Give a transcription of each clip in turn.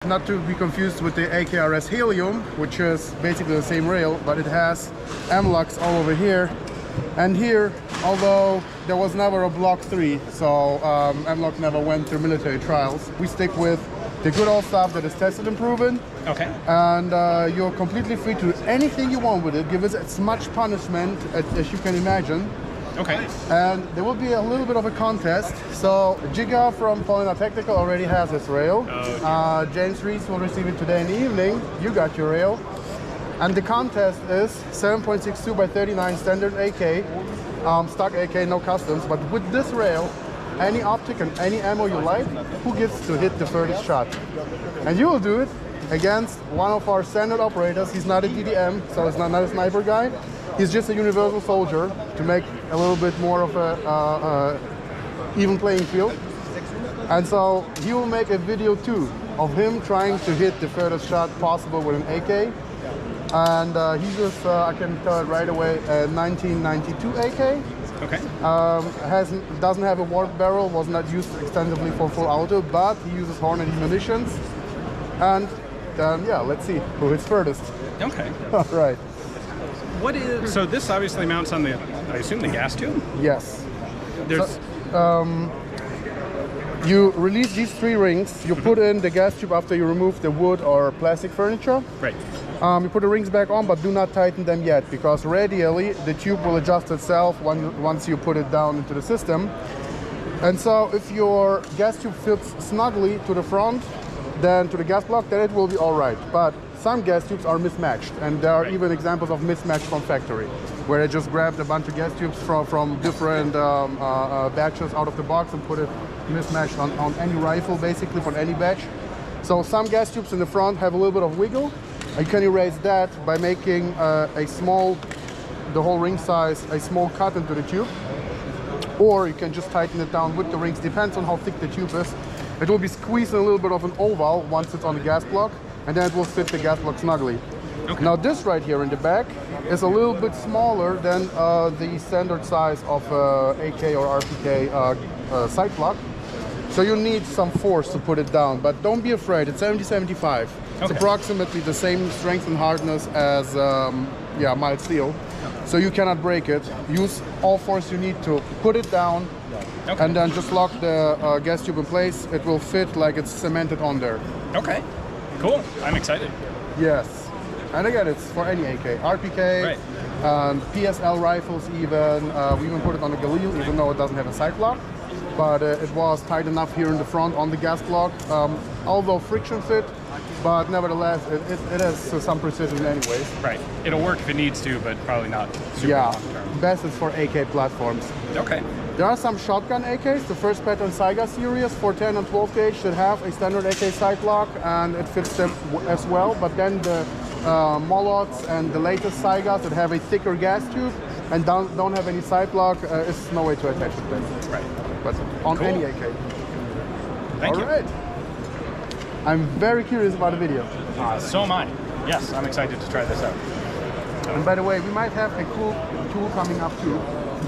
not to be confused with the AKRS Helium, which is basically the same rail, but it has M-locks all over here and here, although there was never a Block 3, so M-lock never went through military trials. We stick with the good old stuff that is tested and proven. Okay. And you're completely free to do anything you want with it. Give it as much punishment as you can imagine. Okay. And there will be a little bit of a contest. So Giga from Polina Technical already has his rail. Okay. James Reese will receive it today in the evening. You got your rail. And the contest is 7.62 by 39 standard AK, stock AK, no customs. But with this rail, any optic and any ammo you like, who gets to hit the furthest shot? And you will do it against one of our standard operators. He's not a DDM, so he's not a sniper guy. He's just a universal soldier to make a little bit more of a even playing field. And so he will make a video too of him trying to hit the furthest shot possible with an AK. And he uses, I can tell it right away, a 1992 AK. Okay. Doesn't have a warp barrel, was not used extensively for full auto, but he uses Hornet munitions. And yeah, let's see who hits furthest. Okay. All right. What is, so this obviously mounts on the, I assume, the gas tube? Yes. There's... So, you release these 3 rings, you put in the gas tube after you remove the wood or plastic furniture. Right. You put the rings back on, but do not tighten them yet, because radially the tube will adjust itself once you put it down into the system. And so if your gas tube fits snugly to the front, then to the gas block, then it will be all right. But some gas tubes are mismatched, and there are even examples of mismatched from factory, where they just grabbed a bunch of gas tubes from different batches out of the box and put it mismatched on any rifle, basically, for any batch. So some gas tubes in the front have a little bit of wiggle. You can erase that by making the whole ring size, a small cut into the tube. Or you can just tighten it down with the rings, depends on how thick the tube is. It will be squeezed in a little bit of an oval once it's on the gas block, and then it will fit the gas block snugly. Okay. Now this right here in the back is a little bit smaller than the standard size of AK or RPK sight block. So you need some force to put it down, but don't be afraid, it's 70-75. Okay. It's approximately the same strength and hardness as mild steel. So you cannot break it. Use all force you need to put it down, and then just lock the gas tube in place. It will fit like it's cemented on there. Okay, cool. I'm excited. Yes. And again, it's for any AK, RPK, right. PSL rifles even. We even put it on the Galil, even though it doesn't have a sight block. But it was tight enough here in the front on the gas block, although friction fit, but nevertheless, it has some precision anyways. Right. It'll work if it needs to, but probably not super long term. Best is for AK platforms. Okay. There are some shotgun AKs, the first pattern Saiga series, 410 and 12 gauge, that have a standard AK sight block, and it fits them as well. But then the Molots and the latest Saigas that have a thicker gas tube and don't have any sight block, is no way to attach it then. Right. But on any AK. Thank you. All right. I'm very curious about the video. So am I. Yes, I'm excited to try this out. And by the way, we might have a cool tool coming up too,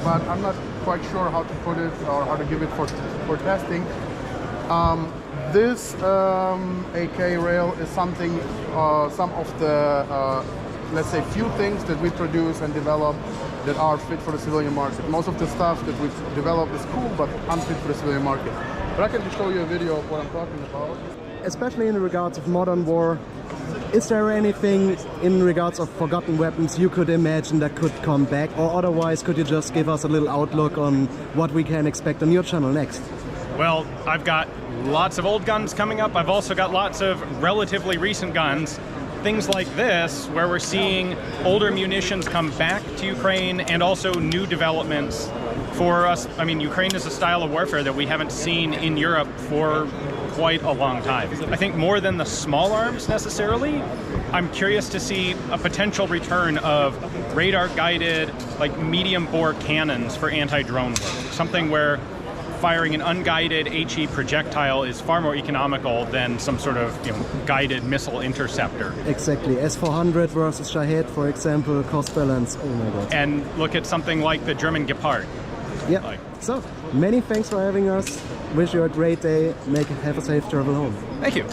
but I'm not quite sure how to put it or how to give it for testing. This AK rail is something, some of the, let's say, few things that we produce and develop that are fit for the civilian market. Most of the stuff that we develop is cool, but unfit for the civilian market. But I can just show you a video of what I'm talking about. Especially in regards of modern war, is there anything in regards of forgotten weapons you could imagine that could come back? Or otherwise, could you just give us a little outlook on what we can expect on your channel next? Well, I've got lots of old guns coming up. I've also got lots of relatively recent guns. Things like this, where we're seeing older munitions come back to Ukraine, and also new developments for us. I mean, Ukraine is a style of warfare that we haven't seen in Europe for quite a long time. I think more than the small arms necessarily, I'm curious to see a potential return of radar-guided, like medium-bore cannons for anti-drone work. Something where firing an unguided HE projectile is far more economical than some sort of guided missile interceptor. Exactly. S-400 versus Shahed, for example, cost balance. Oh my god. And look at something like the German Gepard. Yeah. So, many thanks for having us. Wish you a great day. Have a safe travel home. Thank you.